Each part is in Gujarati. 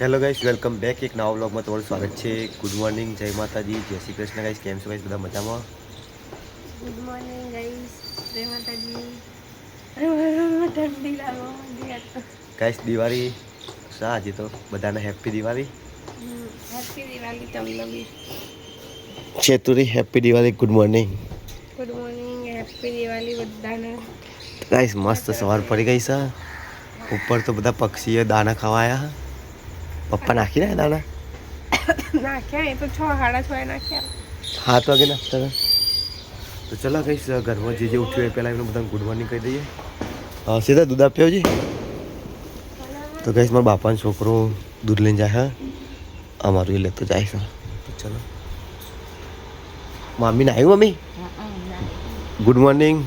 હેલો ગાઈસ, વેલકમ બેક એક નવા વ્લોગમાં તમારું સ્વાગત છે. ગુડ મોર્નિંગ, જય માતાજી, જય શ્રી કૃષ્ણ ગાઈસ. કેમ છો ગાઈસ? બધા મજામાં? ગુડ મોર્નિંગ ગાઈસ, જય માતાજી. ઠંડી લાગવા માંડી આજ તો. ગાઈસ દિવાળી આજે તો બધાને હેપી દિવાળી. હેપી દિવાળી તમને બી. ચેતુરી happy Diwali. Good morning. Good morning, happy Diwali બધાને. ગાઈસ શું મસ્ત કરો સવાર છો? પડી ગઈ છે. ઉપર તો બધા પક્ષીઓ દાણા ખાવા આવ્યા. પપ્પા નાખી રહ્યા દાણા. નાખ્યા એ તો 6:30 નાખ્યા. 7 વાગે નાખતા હતા. તો ચલો ગાઈસ, ઘરમાં જે ઉઠ્યું એ પહેલાં એમને બધાને ગુડ મોર્નિંગ કહી દઈએ. સીધા દૂધ આપ્યો જી. તો ગાઈસ મારા બાપાનો છોકરો દૂધ લઈને જાય. અમારું એ લેતો જાય છે. તો ચલો. મમ્મી ને આવ્યું? Mummy good morning.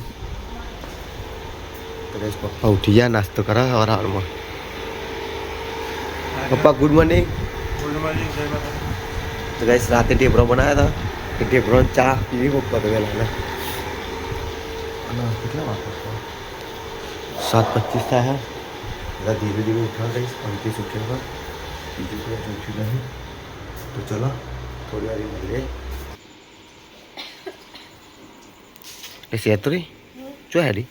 તો ગાઈસ પપ્પા ઉઠી ગયા, નાસ્તો કરા હવારમાં. પપ્પા ગુડ મોર્નિંગ. ગુડ મોર્નિંગ, જય માતા. તો ગાઈસ રાતે ટેબરો બનાવ્યા હતા. એ ટેબરો ચા પીવી પપ્પા તો વહેલા. કેટલા વાગ્યા? 7:25 થાય. બધા ધીરે ધીરે ઉઠવા ગઈશ. 35 ઉઠ્યા બીજું કોઈ ઉઠ્યું નહીં. તો ચલો થોડી વાર મળીએ. એ સેતુરી જો હેડી.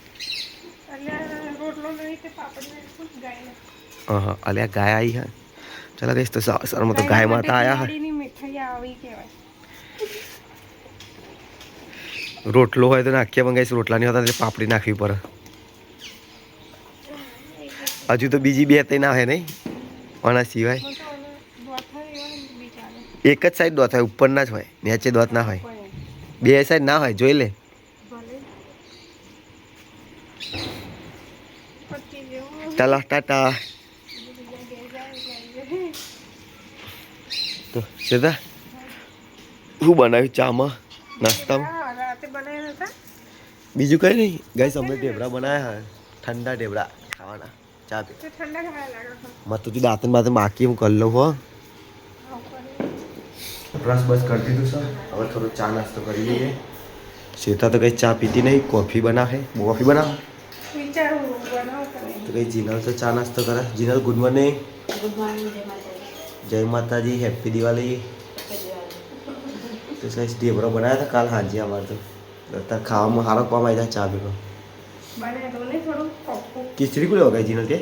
હા અલ્યા ગાય આવી હે. ચલો ગઈશ તો સરમાં તો ગાય માતા આયા હે. મીઠાઈ આવી કહેવાય. રોટલો હોય તો નાખીએ પણ ગઈશ રોટલાની હોતા એટલે પાપડી નાખવી પડે. હજુ તો બીજી બે તઈ ના હોય નહીં આના સિવાય. એક જ સાઈડ દોત હોય, ઉપર ના જ હોય, નીચે દોત ના હોય. બે સાઈડ ના હોય, જોઈ લે. ચાલો ટાટા. તો સીધા શું બનાવ્યું ચામાં નાસ્તામાં? રાતે બનાવ્યા હતા. બીજું કઈ નહીં ગાઈસ, અમે ઢેબરા બનાવ્યા હે. ઠંડા ઢેબરા ખાવાના. ચા પી ઠંડા ખાવા લાગે છે. મત તું દાંતન બાતન બાકી હું કરી લઉં હો. બ્રશ બસ કરી દીધું સર. હવે થોડો ચા નાસ્તો કરી લઈએ. સીતા તો કઈ ચા પીતી નહીં, કોફી બનાવે. કોફી બનાવે તો કઈ જીનલ તો ચા નાસ્તો કરે. Jinal good morning. Good morning, જય માતાજી. જય માતાજી, હેપી દિવાળી. તો સાઈઝ ઢેબરો બનાવ્યા હતા કાલ હાંજે. અમારે તો અત્યારે ખાવામાં સારો કામ આવી જાય ચા પીવો. ખીચડી કોને વગાઈ જીનલ કે?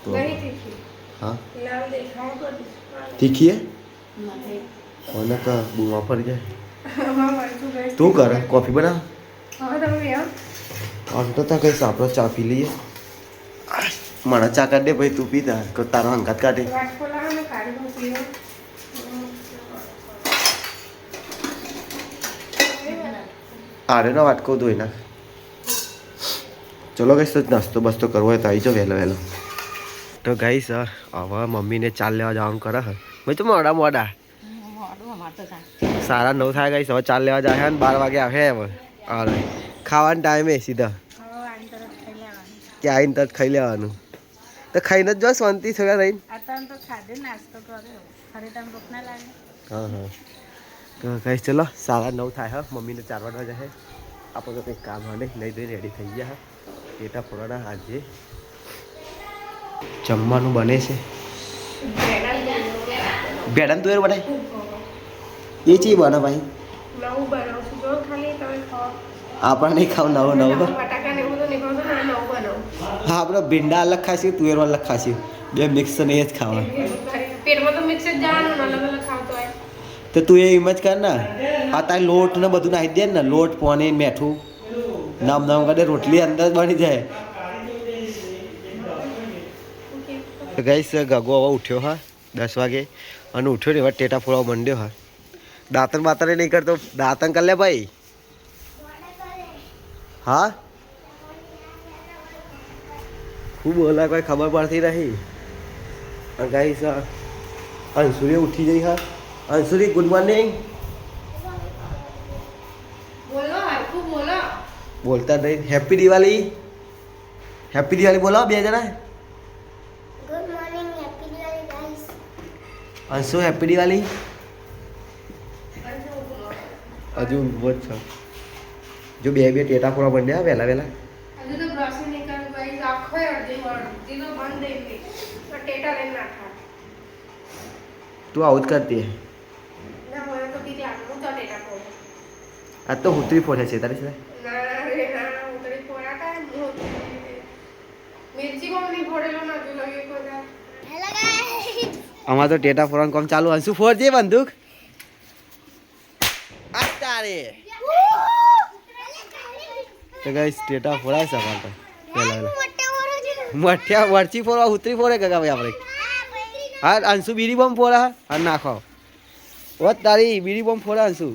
તો હા તીખી હે કોને કા બુમા પડી જાય. તું કરે કોફી બનાવ. તો તા કઈ સાપડો ચા પી લઈએ. મને ચા કાઢ દે ભાઈ, તું પીતા તારો હંગાત કાઢે. આરે ના વાટકો ધોઈ નાખ. ચલો ગાઈસ, તો નાસ્તો બસ્તો કરવો હોય તો આવી જાઓ વહેલો વહેલો. તો ગાઈસ હવે મમ્મીને ચાલ લેવા જવાનું કરે હે. ભાઈ તો મોડા મોડા 9:30 થાય ગાઈસ. હવે ચાલ લેવા જાય ને 12 વાગે આવે હવે. અરે ખાવાનો ટાઈમે સીધા કે આવીને તરત ખાઈ લેવાનું. તો ખાઈને જ જો શાંતિ થોડા રહીને. હા હા તો ગાઈસ ચલો 9:30 થાય હા. મમ્મીને 4 વાગવા જાય. આપણે તો કંઈક કામ હા નહીં ધોઈને રેડી થઈ ગયા. પેટા ફોડાના આજે જમવાનું બને છે. ભેડા તું બનાય એ ચી બને ભાઈ? નવું બનાવશું જો ખાલી તમે ખાઓ. આપણે નહીં ખાવ નવું નવું. બટાકા ને એવું તો નહીં ખાવ, નવું બનાવું. હા આપણે ભીંડા અલગ ખાશું, તુવેર અલગ ખાશું. બે મિક્સ નહીં જ ખાવા. પેટમાં તો મિક્સ જ જવાનું, અલગ અલગ ખાવતો હોય. તો તું એ એમ જ કર ને. આ તારે લોટ ને બધું નાખી દે ને. લોટ પાણી મેઠું નામ કરે રોટલી અંદર બની જાય. તો ગાઈસ ગગો હવે ઉઠ્યો હા 10 વાગે અને ઉઠ્યો ને એવા ટેટા ફોડવા માંડ્યો હા. દાંતન બાતન નહીં કરતો. દાંતન કર લે ભાઈ. હા ખૂબ બોલા કોઈ ખબર પડતી નહીં. ગાઈસ અંશુરી ઉઠી જઈ હા. અંશુરી ગુડ મોર્નિંગ. બોલો હરખું બોલો. બોલતા નહીં. હેપી દિવાળી. હેપી દિવાળી બોલો બે જણા. Good morning, happy Diwali guys. Anshu happy Diwali. હજુ ઊભો જ છે. જો બે ટેટા ફોડવા માંડ્યા વહેલા વહેલા. હજુ તો બ્રશ નહીં કર્યું ગાઈસ. આખો અડધી તો બંધ થઈ ગઈ. ટેટા લઈને નાખા. તું આવું જ કરતી હે ના મને તો બીક લાગે હું તો ટેટા ફોડું આ તો હુતરી ફોડે છે તારી સિવાય ના રે ના ઉતરી ફોડા કાય મિર્ચી કોમ નહીં ફોડેલો ના તું લગે કોદા હેલો ગાઈસ અમાર તો ટેટા ફોડવાનું કામ ચાલુ અંશુ ફોડ જે બંદૂક આ તારે તો ગાઈસ ટેટા ફોડાય છે અમાર તો પેલા મઠ્યા વરચી ફોડવા હુતરી ફોડે કાકા ભાઈ આપણે હા અંશુ બીડી બોમ્બ ફોડા હા નાખો ઓ તારી બીડી બોમ્બ ફોડા અંશુ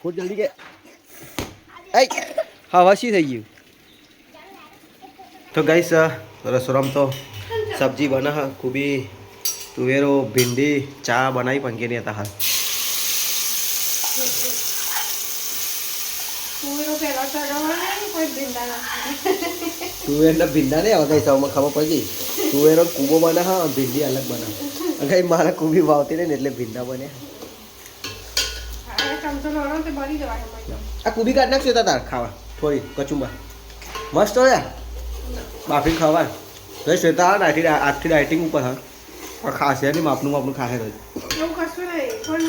ફોડ જલ્દી કે એ હવા શી થઈ ગયું તો ગાઈસ રસોડામાં તો સબ્જી બના કુબી તુવેરો ભીંડી ચા બનાવી પંખી નહીં હતા હાલ તુવેરો પેલા ચડવાના કોઈ ભીંડા ના તુવેરના ભીંડા નહીં આવે ગાઈસ આમાં ખબર પડી તુવેરો કૂબો બના હા ભીંડી અલગ બના ગાઈ મારા કુબી વાવતી નહીં ને એટલે ભીંડા બને ચમચો લોણો તે બળી જવાય મય આ કુબી કાઢ નાખશે તાર ખાવા થોડી કચુંબા મસ્ત હોય બાફી ખાવા ભાઈ શ્વેતા આજથી ડાયટિંગ ઉપર હા ખાશે નહીં માપનું ખાશે રોજ એવું કશું નહીં પણ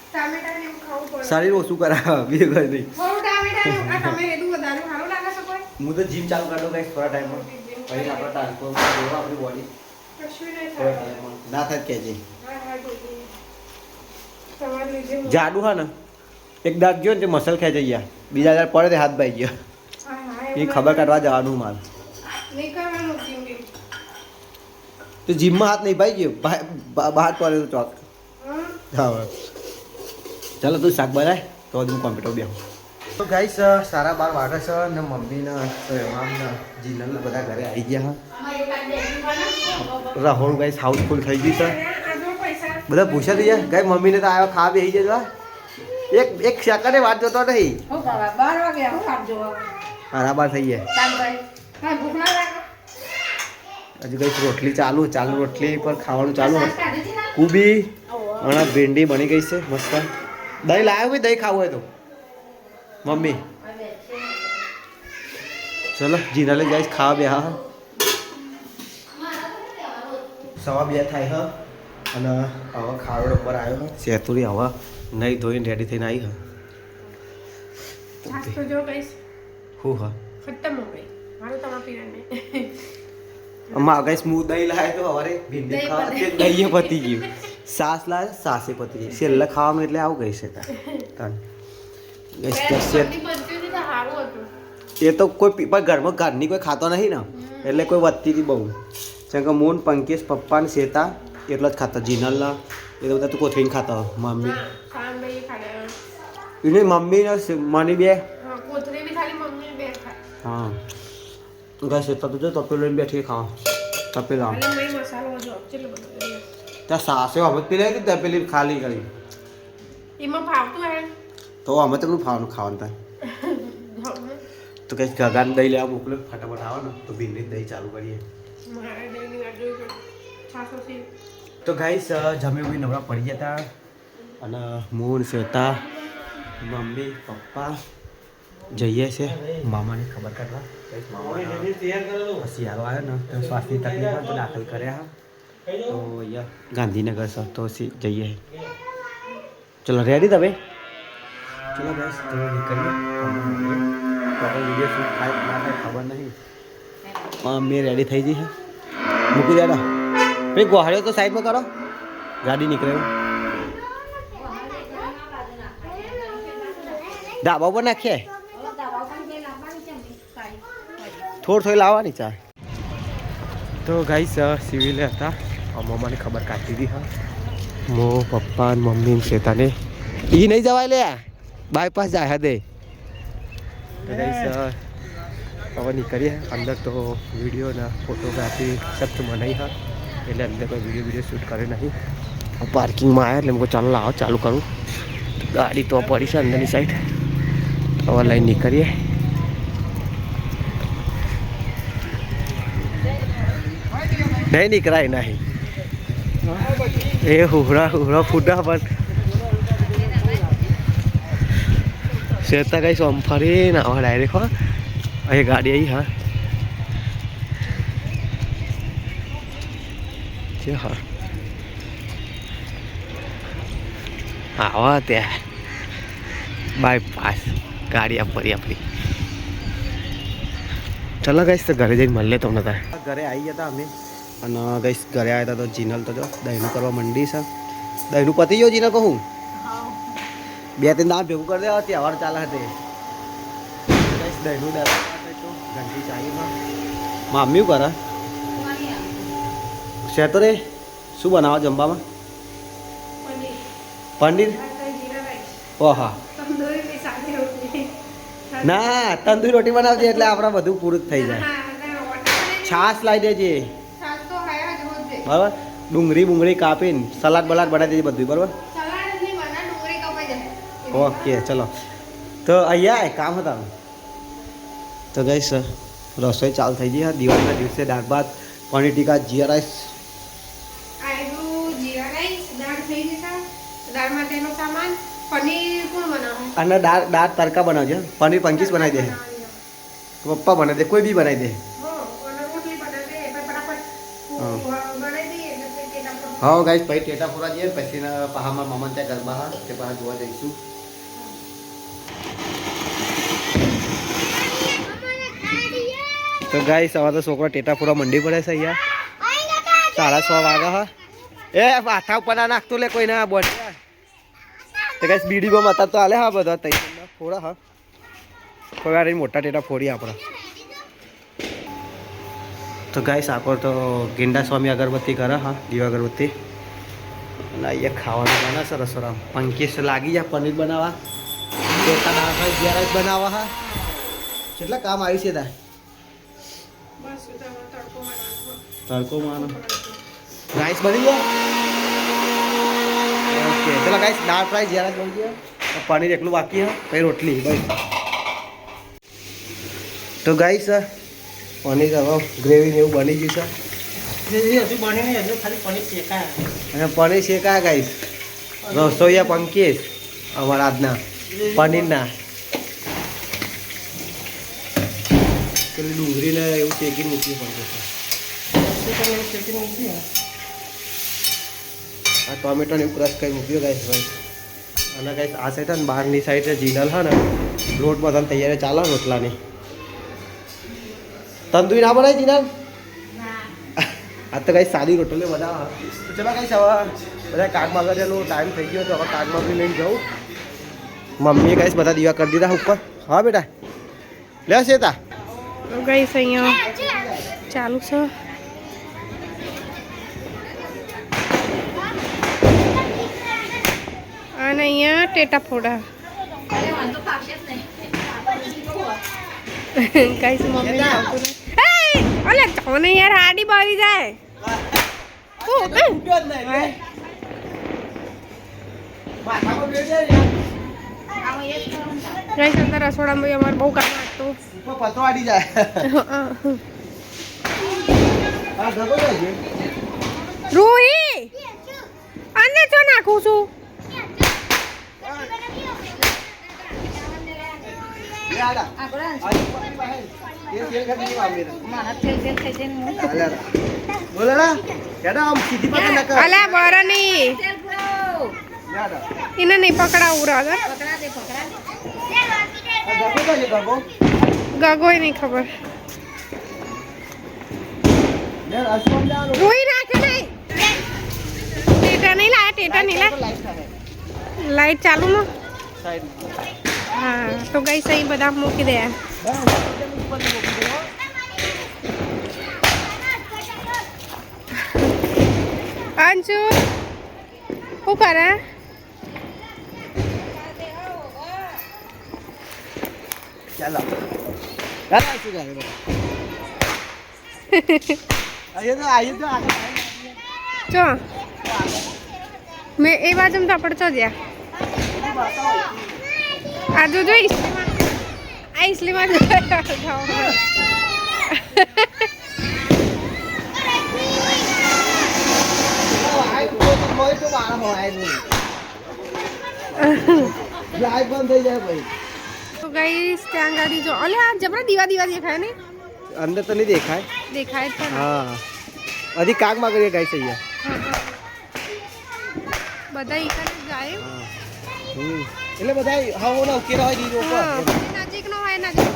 ટામેટા ને એવું ખાવું પડે શરીર ઓછું કરાવે બીજું કંઈ નહીં થોડું ટામેટા ને આ તમે એટલું વધારે સારું લાગે છે કોઈ હું તો જીમ ચાલુ કરી દઉં ગાઈસ થોડા ટાઈમમાં પછી આપણા ટ્રાન્સફોર્મ જોવા આપણી બોડી કશું નહીં થોડા થાય ટાઈમમાં ના થાય કહેજે હા હા જોઈ તમારે લીધે હું- જાડુ હા ને એક દાંત ગયો ને તે મસલ ખેંચાઈ ગયા બીજા દાંત પડે તે હાથ ભાઈ ગયા હા હા એ ખબર કાઢવા જવાનું માલ નહીં કરવાનું જીવ બીવ. તો જીમમાં હાથ નહીં ભાઈ ગયો બહાર પડે તો ચોક હા હા ચાલો તું શાક બનાય તો હું કોમ્પ્યુટર બેહું તો ગાઈસ સારા બાર વાગે છે ને મમ્મીને રહેમાનને જીનલ બધા ઘરે આવી ગયા હા રાહોલ ગાઈસ હાઉસફુલ થઈ ગઈ છે આ જો પૈસા બધા પૂછ્યા થઈ ગયા ગાઈ મમ્મીને તો આવ્યો ખાવા બેસી જવા એક સેકન્ડે વાત જોતો નહીં હો બાબા 12 વાગે આવો આપ જોવા હારા બાર થઈ ગયા ચાલ ભાઈ હા ભૂખ ના લાગે હજુ કઈ રોટલી ચાલુ રોટલી પર ખાવાનું ચાલુ કુબી અને ભીંડી બની ગઈ છે મસ્ત દહીં લાવ્યો ભાઈ દહીં ખાવું હોય તો મમ્મી ચલો જીનાલે જઈશ ખાવા બે હા સવા બે થાય હા અને હવે ખાવાનો નંબર આવ્યો હા સેતુરી હવે નહીં ધોઈને રેડી થઈને આવી હા છાસ તો જો કઈશ હું હા ખતમ હો ગઈ મારું તમારા પીરાને અમાર ગઈસ હું દહીં લાવે તો હવારે ભીંડી દહીં ખાવા પતી. તે દહીં પતી ગયું સાસ લાવે સાસે પતી ગઈ છેલ્લે ખાવામાં એટલે આવું કહી શકાય ગઈસ એ તો કોઈ પણ ઘરમાં ઘરની કોઈ ખાતો નહીં ને એટલે કોઈ વધતી હતી બહુ જેમ કે મોન પંકેશ પપ્પા ને શેતા એટલો જ ખાતા જીનલના એ તો બધા તું કોથળીને ખાતા હોય મમ્મી એને મમ્મી ને મને બે કોથળી બી ખાલી મમ્મી બે ખાય હા ગઈસ શેતા તું જો તપેલો લઈને બેઠી ખાવા તપેલા અને મેં મસાલો જો ચેટલો બધો ત્યાં સાસે અમે પી લઈ હતી તપેલી ખાલી કરી એમાં ભાવતું હે તો અમે તમને ખાવાનું થાય તો કઈ ગગાને દહીં લેવા મોકલ્યો ફટાફટ આવો ને તો ભીંડી દહીં ચાલુ કરીએ મારે ડેલી વાત જોઈ પડે છાસો સી તો ગાઈસ જમ્યો બી નવરા પડી ગયા હતા અને મૂન શ્વેતા મમ્મી પપ્પા જઈએ છે મામાની ખબર કાઢવા પછી હારો આવ્યો ને તો શ્વાસની તકલીફ હોય તો દાખલ કર્યા તો અહીંયા ગાંધીનગર સર તો જઈએ ચલો રેડી તમે ચલો ગાઈસ તો નીકળીએ વિડીયો શૂટ થાય ના થાય ખબર નહીં મમ્મી રેડી થઈ ગઈ છે મૂકી દેડા ભાઈ ગોહાડ્યો તો સાઈડમાં કરો ગાડી નીકળે ડાબા પર નાખીએ થોડી લાવવાની ચા તો ગાઈસ સિવિલે હતા મમ્માની ખબર કાઢી દીધી હા મો પપ્પા મમ્મી શ્વેતાને એ નહીં જવાય લે બાયપાસ જાય હદે ગાઈસ હવે નીકળીએ અંદર તો વિડીયો ને ફોટોગ્રાફી સખ્ત મનાઈ હા એટલે અંદર કોઈ વિડીયો શૂટ કરે નહીં પાર્કિંગમાં આવ્યા એટલે મેં ચાલો લાવો ચાલુ કરું ગાડી તો પડી છે અંદરની સાઈડ હવે લઈને નીકળીએ નહીં નીકળાય નહીં એ હુહરા ફૂટા પણ શેતા કઈ સોમ ફરીને હવે ડાયરેક્ટ હા અહીં ગાડી આવી હા છે હા આવા ત્યાં બાયપાસ ગાડી આપવાની આપણી. ચલો ગઈશ તો ઘરે જઈને મળીએ તમને તારે. ઘરે આવી ગયા હતા અમે અને ગઈશ ઘરે આવ્યા હતા તો જીનલ તો જો દહીંનું કરવા મંડી છે. દહીંનું પતી ગયો જીનલ કહું 2-3 દાળ ભેગું કરી દેવા તહેવાર ચાલે હતી. ગઈશ દહીંનું દાળ ઘંટી ચાવીમાં મમ્મી કરે છે તો રે શું બનાવો જમવામાં? પનીર. ઓહા ના તંદૂરી રોટી બનાવજે એટલે આપણે બધું પૂરું જ થઈ જાય. છાશ લાવી દેજે બરાબર. ડુંગળી કાપીને સલાડ બલાડ બનાવી દેજે બધું બરાબર. ઓકે ચલો તો અહીંયા કામ હતા તો ગઈશ રસોઈ ચાલુ થઈ ગઈ. દિવાળીના દિવસે દાળ ભાત પનીર ટીકા જીરા રાઈસ. અને દાળ તડકા બનાવજે. પનીર 25 બનાવી દે. પપ્પા બનાવી દે કોઈ બી બનાવી દે. હા ગાઈસ પછી ટેટા પૂરા જઈએ પછી પહામાં મામા ત્યાં ગરબા હા તે પહા જોવા જઈશું. તો ગાઈસ હવે તો છોકરા ટેટા પૂરા મંડી પડે છે અહીંયા 6:30 વાગ્યા હા. એ માથા ઉપર ના નાખતું લે કોઈ ના બોલ તો ગાઈસ બીડીમાં માતા તો હાલે હા બધા તઈ થોડા હા કોઈ વાર મોટા ટેટા ફોડી આપણા. તો ગાઈસ આકોર તો ગેંડા સ્વામી અગરબત્તી કરે હા દીવા અગરબત્તી અને અહીંયા ખાવાનું બને છે રસોડામાં. પંકેશ લાગી જાય પનીર બનાવવા ટેટા દાળ ભાત જીરા રાઈસ બનાવવા હા. કેટલા કામ આવી છે તાર તડકો માનો રાઈસ બની ગયા. ઓકે ચલો ગાઈસ દાળ ફ્રાય જીરા રાઈસ બની ગયા. પનીર એકલું બાકી હા પછી રોટલી બસ. તો ગાઈસ પનીર હવે ગ્રેવી ને એવું બની ગયું છે. હજુ બને નહીં હજુ ખાલી પનીર શેકાય. અને પનીર શેકાય ગાઈસ. રસોઈયા પંકેશ અમારા આજના પનીરના પેલી ડુંગળીને એવું શેકીને મૂકવી પડશે. આ ટોમેટોને એવું ક્રશ કરી મૂક્યો ગાઈસ ભાઈ. અને ગાઈસ આ સાઈડ ને બહારની સાઈડ જીનલ હા ને લોટ બધાને તૈયારી ચાલે રોટલાની. તંદુરી ના બનાવી જીનલ? આ તો ગાઈસ સાદી રોટલી બનાવે. તો ચલો ગાઈસ હવે બધા કાગમાગરિયાનો ટાઈમ થઈ ગયો તો હવે કાગમાગરી લઈને જાઉં. મમ્મીએ ગાઈસ બધા દીવા કરી દીધા ઉપર. હા બેટા લે શેતા ગઈશ અહીંયા ચાલુ છે. અને અહીંયા ટેટા ફોડા કઈ મમ્મી અલે તને યાર આડી બાવી જાય. ગઈશ અંદર રસોડામાં અમારે બહુ કામ લાગતું પતો આડી જાય. રૂહી અને જો નાખું છું. અલા બરા નહીં એને નહીં પકડાવું રાગર ગગોય નહીં ખબર. રોઈ નાખે નહીં ટેટા નહીં લાયા ટેટા નહીં લાયા. લાઈટ ચાલુ માં હા તો ગઈ સહી બધા મૂકી દે. અંશુ શું કરે? ચાલો ચો મેં એ બાજુ તો આપણે ચો જ્યાં આ જો જો આ ઇસલીમાં તો ગાઈસ ત્યાં ગાડી જો અલે આ જબરા દીવા દેખાય ને અંદર તો નહીં દેખાય. દેખાય છે હા હજી કાગમાં કરીએ ગાઈસ અહીંયા બધા ઈકડે જાય. એટલે બધા હાવો ના ઉકેરા હોય ઈ રોપા નજીક નો હોય નજીક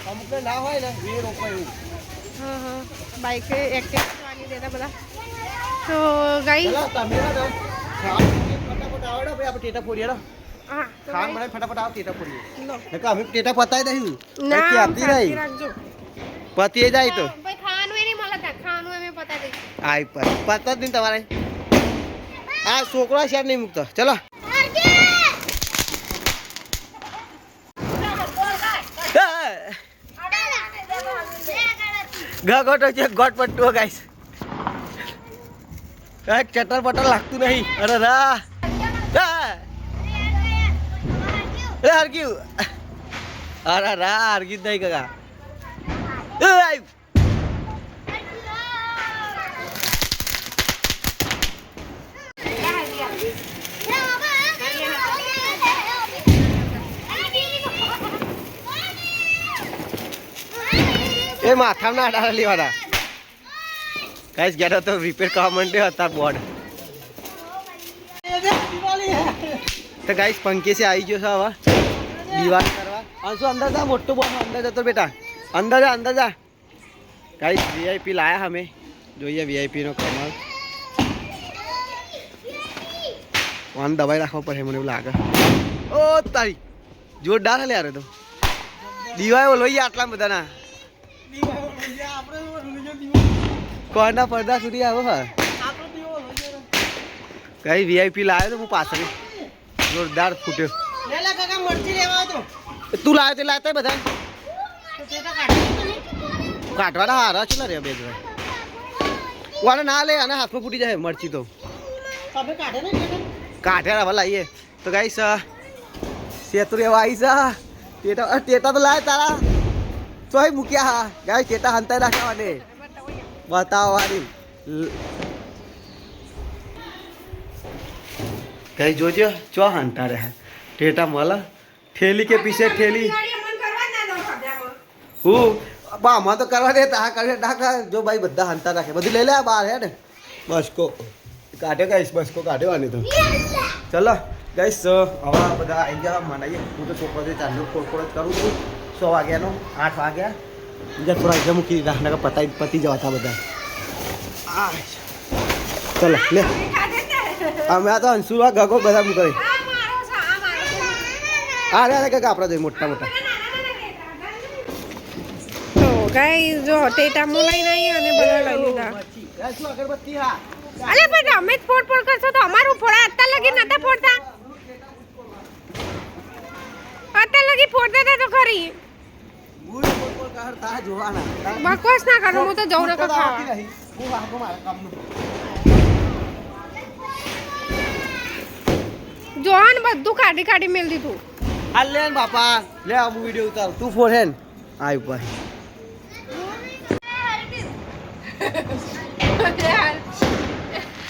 અમુક ને ના હોય ને એ રોપા એવું હા બાઈક એક્ટિવ ચલાવી દેતા બધા તો ગાઈ ચલો તમે ના ફટાફટ આવડો ભાઈ આપણે ટેટા ફોડીએ હા તો ખાન બનાવી ફટાફટ આવ ટેટા ફોડીએ લો નકર અમે ટેટા પતાઈ દઈશું ના ક્યાંથી ખાતી રહી રાખજો પતી જાય તો ભાઈ ખાવાનું એ નહીં મળે ત્યાં ખાવાનું અમે પતા દઈ આઈ પતા જ નહીં તમારે આ છોકરો શેર નહીં મૂકતો ચલો ગોટો છે ગોટ પટ્ટો ગાઈસ કાંઈક ચટર પટર લાગતું નહીં અરે રા હરગ્યું અરે રા હરગ્યું નહીં કાકા એ માથા ના અડાડા લેવાના ગાઈસ ગયા તો રિપેર કરવા માંડ્યો હતા બોર્ડ તો ગાઈસ પંખે से આવી ગયો છે હવે દીવાલ કરવા અંશુ અંદર જા મોટો બોર્ડ અંદર જતો બેટા અંદર જા ગાઈસ વીઆઈપી લાયા અમે જોઈએ વીઆઈપી નો કમાલ વાન દબાઈ રાખવા પડે મને એવું લાગે ઓ તારી જોરદાર હલે યાર તો દીવાય ઓલોઈ આટલા બધાના કોના પડદા સુધી આવો હા કઈ વીઆઈપી લાવ્યો તો હું પાછળ જોરદાર ફૂટ્યો તું લાવ્યો તે લાવતા બધા કાઢવાના હારા છે રે બે જણા વાળા ના લે અને હાથમાં ફૂટી જાય મરચી તો કાઢ્યા હવે લાવીએ તો ગાઈસ સેતુર એવા આવી છે ટેટા તો લાય તારા ચોય મૂક્યા હા ગાય ટેટા હંતાઈ રાખવાને બતાવવાની કઈ જોજો ચો હંતા રહ્યા ટેટા મળે ઠેલી કે પીછે ઠેલી હું આમાં તો કરવા દે તા કરે ડાકા જો ભાઈ બધા હંતા રાખે બધું લઈ લે બહાર હે ને બસકો કાઢે ગાઈસ બસકો કાઢવાની તો ચલો ગાઈસ હવે બધા આવી ગયા મનાઈએ હું તો છોકરો ચાલુ કોડ જ કરું છું 100 વાગ્યાનો 8 વાગ્યા બીજા થોડા એકદમ મૂકી દીધા નકર પતી જવા હતા બધા ચલો લે અમે આ તો અંશુવા ગગો બધા મૂકે અરે અરે કાકા આપણા જોઈએ મોટા મોટા તો ગાઈ જો ટેટા મોલાઈને આવી અને બધા લઈ લીધા અગરબત્તી હા અલે ભાઈ અમે જ ફોડ કરશો તો અમારું ફોડા અત્યાર લગી નતા ફોડતા અત્યાર લગી ફોડતા હતા તો ખરી બકવાસ ના કરો હું તો જઉં નકો ખાવા જોન બધું કાઢી મેલ દીધું આ લે ને બાપા લે આ વિડિયો ઉતાર તું ફોન હેન આ ઉપર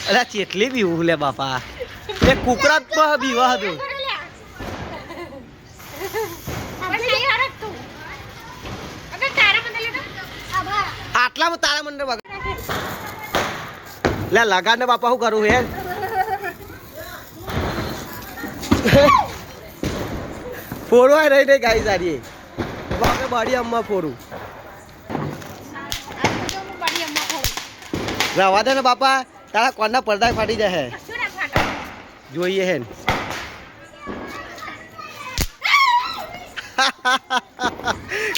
અલા ચેટલી બીવું લે બાપા એ કુકરા તો બીવા હતું આટલામાં તારા મંડળ બગા લે લગાડને બાપા શું કરું હે ફોડવા રહી નહીં ગાઈ સારી બાપે બાડી અમ્મા ફોડું રવા દે ને બાપા તારા કોના પડદા ફાટી જાય જોઈએ હે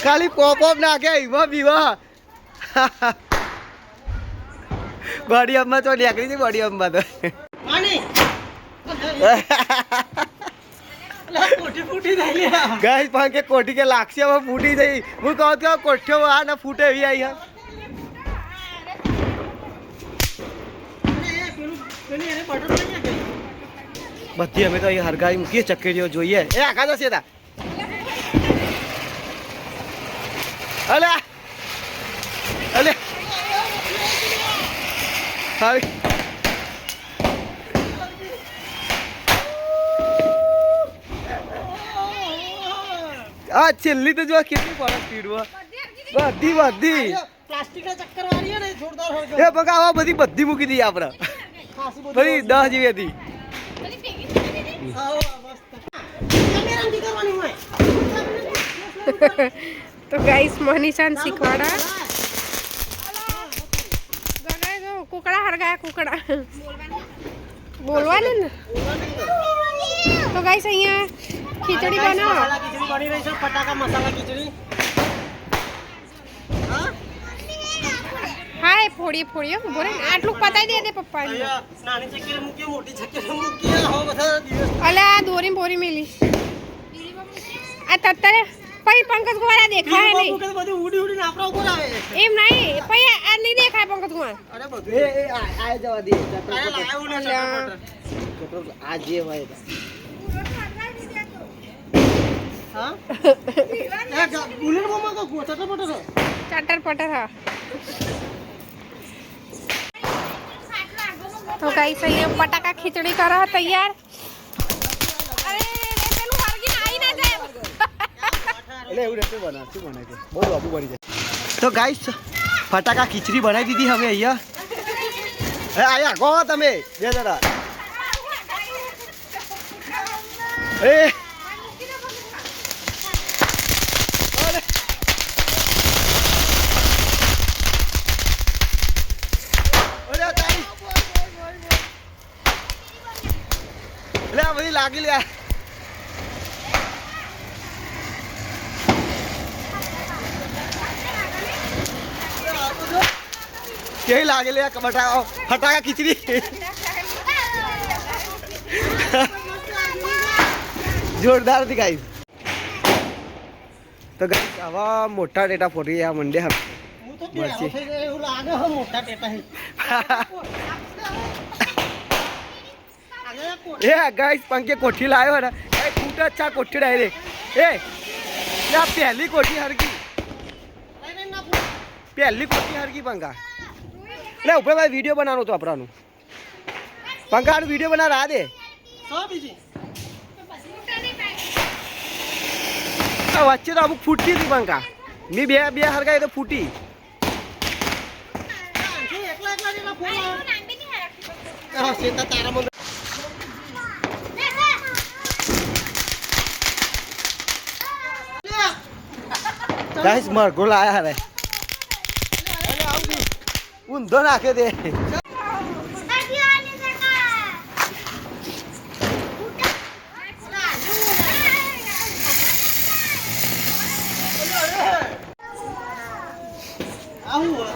ખાલી પોપ નાખે એમાં બીવા બાડી અમ્મા તો નીકળી હતી બાડી અમ્મા તો ગાય પાંચ કે કોઠી કે લાગશે હવે ફૂટી જઈ હું કહું કે કોઠ્યો આ ને ફૂટે એવી આવી હા બધી અમે તો અહીં હરગાઈ મૂકીએ ચક્કરીઓ જોઈએ એ આખા જશે તા અલે અલે હાય આ છેલ્લી તો જો કેટલી પડે સ્પીડમાં બધી પ્લાસ્ટિકના ચક્કર વાળી ને જોરદાર હોય એ બગા આવા બધી મૂકી દઈએ આપણે બધી 10 જેવી હતી આવો મસ્ત શાંતિ કરવાની હોય. તો ગાઈસ મનીષાને શીખવાડા ગગાએ જો કુકડા હરગાયા કુકડા બોલવાનું ને તો ગાઈસ અહીંયા ખીચડી બનાવો મસાલા ખીચડી બની રહી છે, ફટાકા મસાલા ખીચડી. હા? હા એ ફોડીએ બોલે ને આટલું પતાવી દે દે પપ્પા અહીંયા નાની ચક્કીએ મૂકીએ, મોટી ચક્કીએ મૂકીએ. આવો બધા દિવસ. અલે આ દોરી બોરી મેલી આ તત્તરે પછી પંકજ કુમાર દેખાય બાબુ નહીં કે બધું ઉડી ઉડીને આપણા ઉપર આવે. એમ નહીં પછી આ નહીં દેખાય પંકજ કુમાર અરે બધું આ જવા દે અરે લાવ્યું ને ચટર આ જે હોય હા એ બુલેટ બોમાં તો ચટર પટર છે. ચટર પટર હા તો ગાઈસ અહીંયા બટાકા ખીચડી કરો તૈયાર અરે પેલું હરગીને આવી ના જાય એટલે એવું રહેતું બના શું બને છે બહુ બાબુ બની જાય તો ગાઈસ ફટાકા ખીચડી બનાવી દીધી અમે અહીંયા આયા ગો તમે બે જણા એ બધી લાગી લે કેવી લાગે લે બટાકા ફટાકા ખીચડી જોરદાર હતી ગાઈસ તો ગાઈસ આવા મોટા ટેટા ફોટી આ મંડે હું તો બેહો થઈ ગયો એવું લાગે હો મોટા ટેટા હે. એ ગાઈસ પંકે કોઠી લાવ્યો ને એ ફૂટ જ છે કોઠી ડાયરેક્ટ એ આ પહેલી કોઠી હરકી પહેલી કોઠી હરકી પંકા એટલે ઉપર ભાઈ વિડીયો બનાવવાનો તો આપણાનું પંકા આનું વિડીયો બના રાહ દે સો બીજી વચ્ચે તો અમુક ફૂટતી હતી પંકા મેં બે હરગાઈ તો ફૂટી એકલા એકલા જેટલા ફોન આવે સેતા તારા મંદ ગાઈસ મરઘો લાયા હવે ઊંધો નાખે દે આવું હોય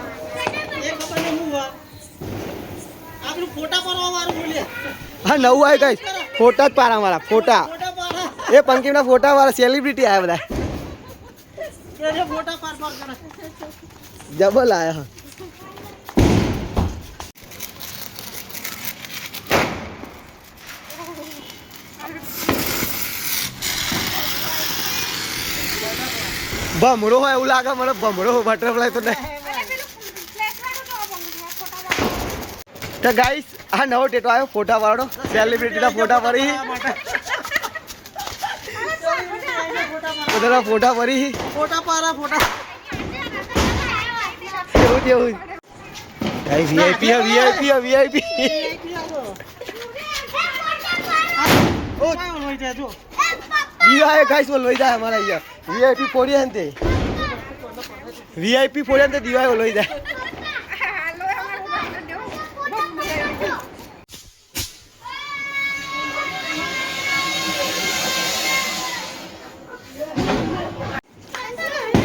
એ ખબર ને હું હોય આપણું ફોટા પાડવા વાળું બોલે હા નવું આવ્યું ગાઈસ ફોટા જ પારા મારા ફોટા ફોટા પાડા એ પંકીના ફોટા વાળા સેલિબ્રિટી આવ્યા બધા એ ફોટા પાડ કરે જબલ આયા ભમરો હોય એવું લાગે મને ભમરો બટરફ્લાય તો નહીં તો ગાઈસ આ નવો ટેટો આવ્યો ફોટા વાળો સેલિબ્રિટીના ફોટા પડી બધાના ફોટા પડી ફોટા પાડા ફોટા એવું જેવું ગાઈસ વીઆઈપી ઓ હોય છે જો દીવા ગાઈસ બોલવાઈ જાય અમારા અહીંયા વીઆઈપી પોડી હંતે વીઆઈપી પોડી હંતે દીવા બોલવાઈ જાય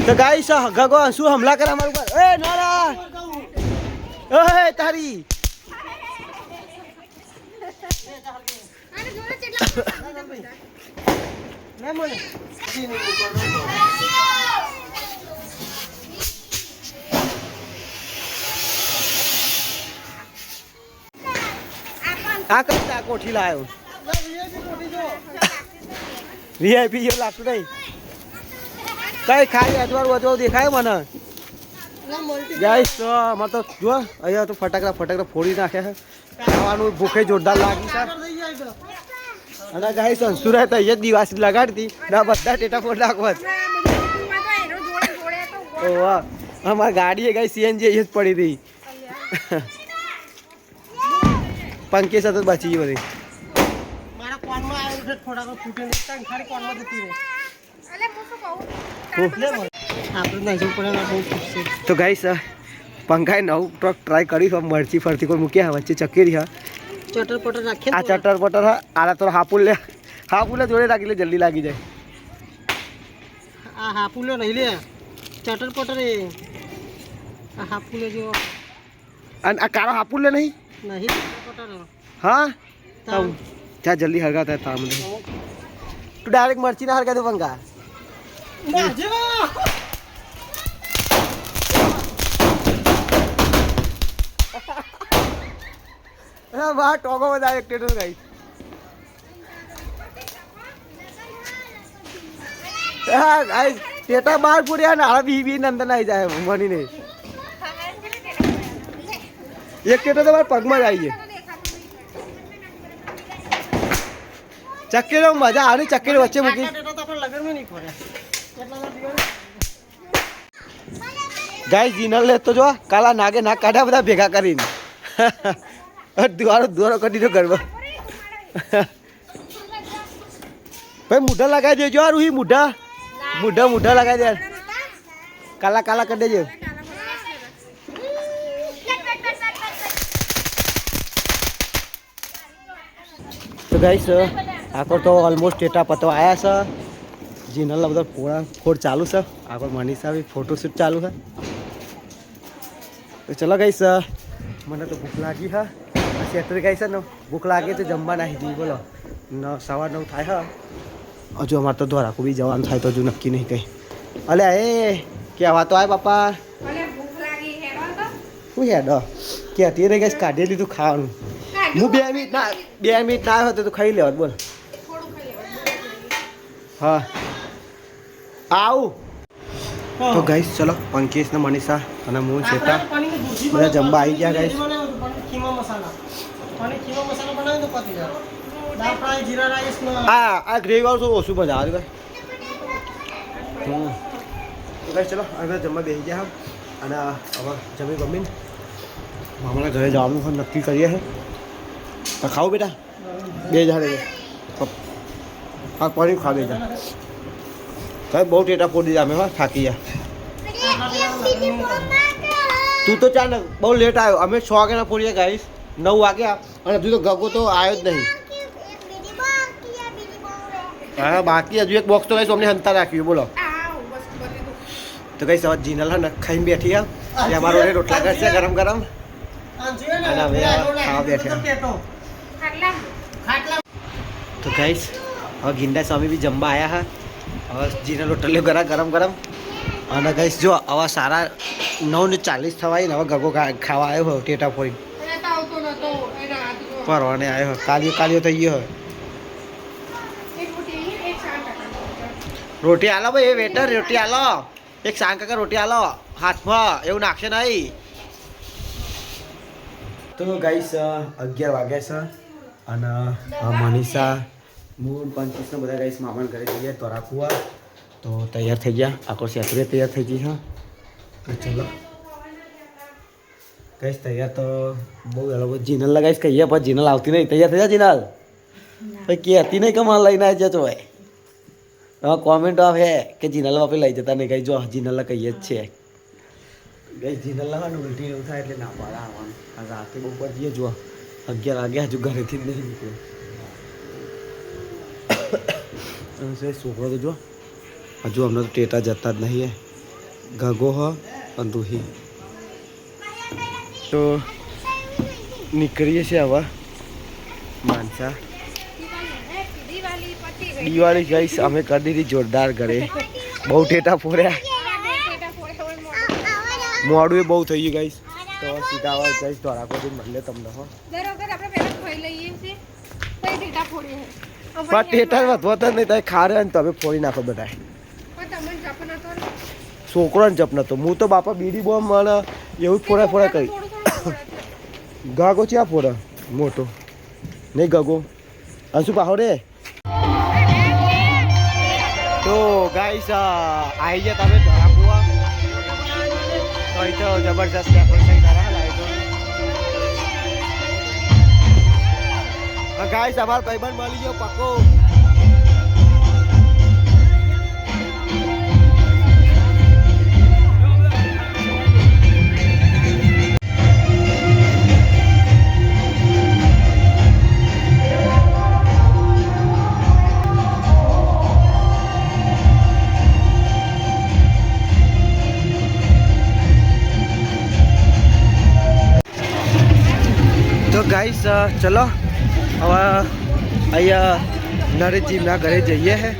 તો ગાઈસ ગગો શું હમલા કરે અમારું ઉપર એ નોરા ઓય તારી લે મને આ કરતા કોઠી લાવ્યો વીઆઈપી જેવું લાગતું નહીં કઈ ખાલી અજવાળું દેખાય મને ગાઈસ તો અમારે તો જો અહીંયા તો ફટાકડા ફોડી નાખ્યા છે ખાવાનું ભૂખે જોરદાર લાગી છે અને ગાઈસ અંસુરાય તો અહીંયા જ દિવાસી લગાડતી ના બધા ટેટા ફોડ નાખવા ઓ વાહ અમારી ગાડીએ ગાઈ સીએનજી અહીંયા જ પડી હતી પંકે સતત બચી ગઈ બધી મારા કોનમાં આવ્યો છે થોડા કો ફૂટે ને કાંઈ ખાલી કોણમાં જતી રહે અલે હું શું કહું આપણે નહીં જવું પડે બહુ ફૂટશે તો ગાઈસ પંખાએ નવું ટ્રક ટ્રાય કરી મરચી ફરતી કોઈ મૂક્યા વચ્ચે ચકેરી હા ચટર પટર રાખીએ આ ચટર પટર હા આલા તો હાપુલ જોડે રાખી લે જલ્દી લાગી જાય આ હાપુલ્યો નહીં લે ચટર પટર એ આ હાપુલ્યો જો અને આ કાળો હાપુલ લે નહીં નહીં ચટર પટર હા ત્યાં જલ્દી હરગાતા હતા મને તું ડાયરેક્ટ મરચી ના હરગા દે પંખા વાહ ટોકો બધા એક ટેટો ગાઈ હા ગાઈસ ટેટા બાર પૂર્યા ને આ બી અંદર આવી જાય મની ને એક ટેટો તો મારા પગમાં જ આવી ગયો ચક્કીનો મજા આવે ચક્કીની વચ્ચે મૂકી ગાઈસ જીનલ લે તો જો કાલા નાગે નાક કાઢ્યા બધા ભેગા કરીને દ્વારો કરી દીધો ઘરમાં ભાઈ મૂઢા લગાવી દેજો આ રૂહી મૂઢા લગાવી દે કાલા કરી દેજો તો ગાઈસ આગળ તો ઓલમોસ્ટ ટેટા પતવા આવ્યા છે જીનલના બધા ફોડ ચાલુ છે આગળ મનીષા બી ફોટોશૂટ ચાલુ છે તો ચલો ગાઈસ મને તો ભૂખ લાગી હા સેટરી ગાઈ છે ને ભૂખ લાગી તો જમવા નાખી દીધી બોલો 9:15 થાય હા હજુ અમારે તો દ્વારકા બી જવાનું થાય તો હજુ નક્કી નહીં કંઈ અલે એ કેવા તો આય બાપા અલે ભૂખ લાગી હેડો તો શું હેડો કે હતી રહી ગઈ કાઢી લીધું ખાવાનું હું 2 મિનિટ ના આવ્યો તો ખાઈ લેવા બોલ હા આવું તો ગાઈસ ચલો અંકેશ ને મનીષા અને હું છેટા બધા જમવા આવી ગયા ગાઈસ ખીમા મસાલા બનાવી દો પતી જાય દાળ ફ્રાય જીરા રાઈસ આ ગ્રેવી વાળું તો ઓછું મજા આવે ભાઈ તો ગાઈસ ચલો હવે જમવા બેસી ગયા અને હવે જમી ગમીને મામાના ઘરે જવાનું પણ નક્કી કરીએ છે તો ખાવું બેટા બે હજાર હા પનીર ખા બે હજાર કઈ બહુ ટેટા ફોડી જાય અમે હા થાકી ગયા તું તો ચાલ બહુ લેટ આવ્યો અમે 6 વાગ્યાના ફોડીએ ગાઈસ 9 વાગ્યા અને હજુ તો ગગો તો આવ્યો જ નહીં હા બાકી હજુ એક બોક્સ તો ગાઈસ અમને હંતા રાખ્યું બોલો તો ગાઈસ હવે જીનલ હા ખાઈને બેઠી હા એ અમારો રોટલા કરશે ગરમ ગરમ અને હવે ખાવા બેઠા તો ગાઈસ હવે ગિંડા સ્વામી બી જમવા આવ્યા હા હવે જીનલ રોટલીઓ ગરમ ગરમ અને ગાઈસ જો હવે સારા 9:40 થવાય ને હવે ગગો ખાવા આવ્યો હોય ટેટા ફોડી પરવાને આવ્યો કાલિયો થઈ ગયો હોય રોટી આલો ભાઈ એ વેટર રોટી આલો એક સાંગ કાકા રોટી આલો હાથમાં એવું નાખશે નહીં તો ગાઈસ 11 વાગ્યા છે અને મનીષા મૂળ 25 બધા ગાઈસ મામાને ઘરે જઈએ તો રાખવા તો તૈયાર થઈ ગયા આખો સેટરે તૈયાર થઈ ગઈ હા તો ચલો ગાઈસ તૈયાર તો બહુ વેલો જીનલ લગાઈશ કહીએ પણ જીનલ આવતી નહીં તૈયાર થઈ જા જીનલ ભાઈ કે હતી નહીં કે મને લઈને આવી જતો ભાઈ હા કોમેન્ટ આવે કે જીનલ બાપે લઈ જતા નહીં કઈ જો જીનલ કહીએ જ છે ગઈ જીનલ ના ઉલટી એવું થાય એટલે ના પાડે આવવાનું આ રાતે બહુ પર જઈએ જો 11 વાગ્યા હજુ ઘરેથી જ નહીં નીકળ્યો છોકરો તો જો હજુ અમને તો ટેટા જતા જ નહીં ગગો હ અને રૂહી તો નીકળીએ છીએ હવે માનસા દિવાળી ગઈશ અમે કરી દીધી જોરદાર ઘરે બહુ ટેટા ફોડ્યા મોડું એ બહુ થઈ ગયું ગઈશ તો સીધા હવે જઈશ ધોરાકોથી મળે તમને હો પણ ટેટા વધવો તો નહીં તમે ખારે ને તમે ફોડી નાખો બધા છોકરો ને જપ નતો હું તો બાપા બીડી બોમ્બ મને એવું ફોડા કરી ગાગો છે આ ફોડા મોટો નહીં ગગો અંશુ પાહો રે તો ગાઈસ આવી ગયા તમે ધરાપુઆ તો જબરજસ્ત ડેકોરેશન કરા લાઈટો ગાઈસ અમાર ભાઈબંધ મળી ગયો પક્કો. તો ગાઈસ ચલો હવે અહીંયા નરેશજીના ઘરે જઈએ હે.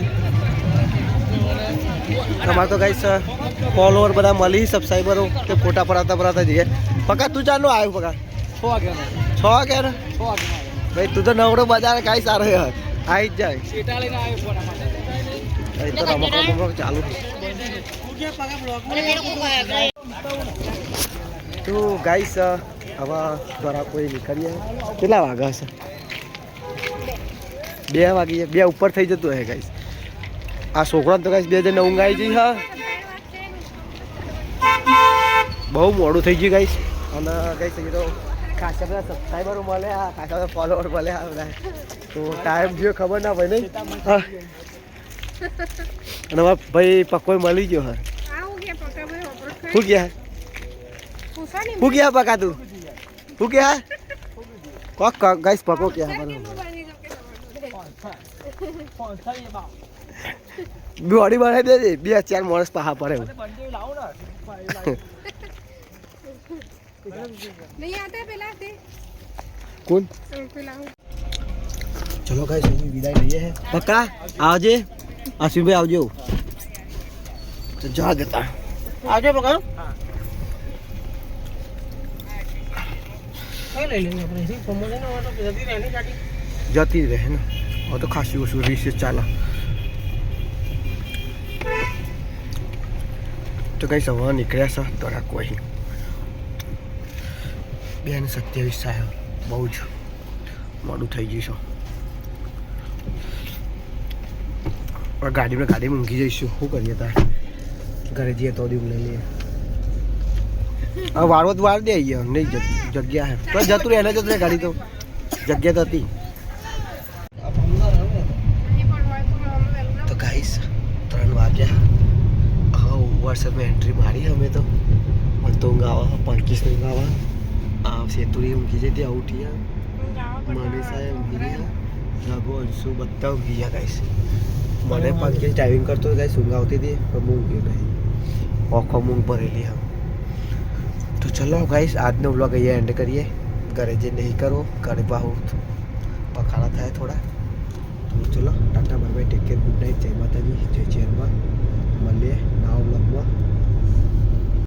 તમારે તો ગાઈસ ફોલોવર બધા મળી સબસ્ક્રાઈબરો તે ફોટા પડાતા જઈએ. પકા તું ચાલો આવ્યો પકા 6 વાગ્યા ભાઈ તું તો નવરો બજાર કાંઈ સારો યાર આવી જ જાય તો રમકડો ચાલુ. તો ગાઈસ હવે દ્વારા કોઈ નીકળીએ. કેટલા વાગ્યા હશે? 2 વાગી 2 ઉપર થઈ જતું હે ગાઈસ. આ છોકરાને તો ગાઈસ 2 જણ ઊંઘ આવી જઈ. હા બહુ મોડું થઈ ગયું ગાઈસ. અને ગાઈસ એ તો ખાસા બધા સબસ્ક્રાઈબરો મળ્યા, ખાસા બધા ફોલોવર મળ્યા બધા. તો ટાઈમ થયો ખબર ના પડે નહીં. હા અને હવે ભાઈ પકોઈ મળી ગયો. હા શું ગયા શું ગયા પકા તું શું ગયા કોક ગાઈસ પકો ગયા બોડી બનાવી દેજે. 2-4 માણસ પાહા પડે એવું. કોણ ચલો ગાઈસ વિદાય લઈએ હે. પક્કા આવજે આશીષભાઈ આવજો. તો જા ગતા આવજો પકા. લઈ લઈએ આપણે જતી રહે ને. હવે તો ખાસી ઓછું રિસેસ ચાલે. તો કઈ સવાર નીકળ્યા છે તરા કોઈ 2:27 થાય. બહુ જ મોડું થઈ ગયું છે. ગાડીમાં ઊંઘી જઈશું. શું કરીએ તાર ઘરે જઈએ તો ઊંઘ લઈ લઈએ. હવે વાળો તો વાર દે અહીંયા નહીં જગ્યા હે તો જતું રહે એને જતું રહે. ગાડી તો જગ્યા તો હતી. તો ગાઈસ 3 વાગ્યા. હા વોટ્સએપમાં એન્ટ્રી મારી અમે તો. મને તો ઊંઘ આવે. પંકીસ ઊંઘ આવે. આ સેતુરી ઊંઘી જતી. આ ઉઠી મનીષા ઊંઘી ગયા. રઘુ અંશુ બધા ઊંઘી ગયા ગાઈસ. મને પંકીસ ડ્રાઇવિંગ કરતો ગાઈસ ઊંઘ આવતી હતી પણ હું ઊંઘ્યો નહીં. ઓખો ઊંઘ ભરેલી હા. તો ચલો ગાઈસ આજનો વ્લોગ અહીંયા એન્ડ કરીએ. ઘરે જે નહીં કરો ઘરે બહુ પખાડા થાય થોડા. તો ચલો ટાટા બાય બાય.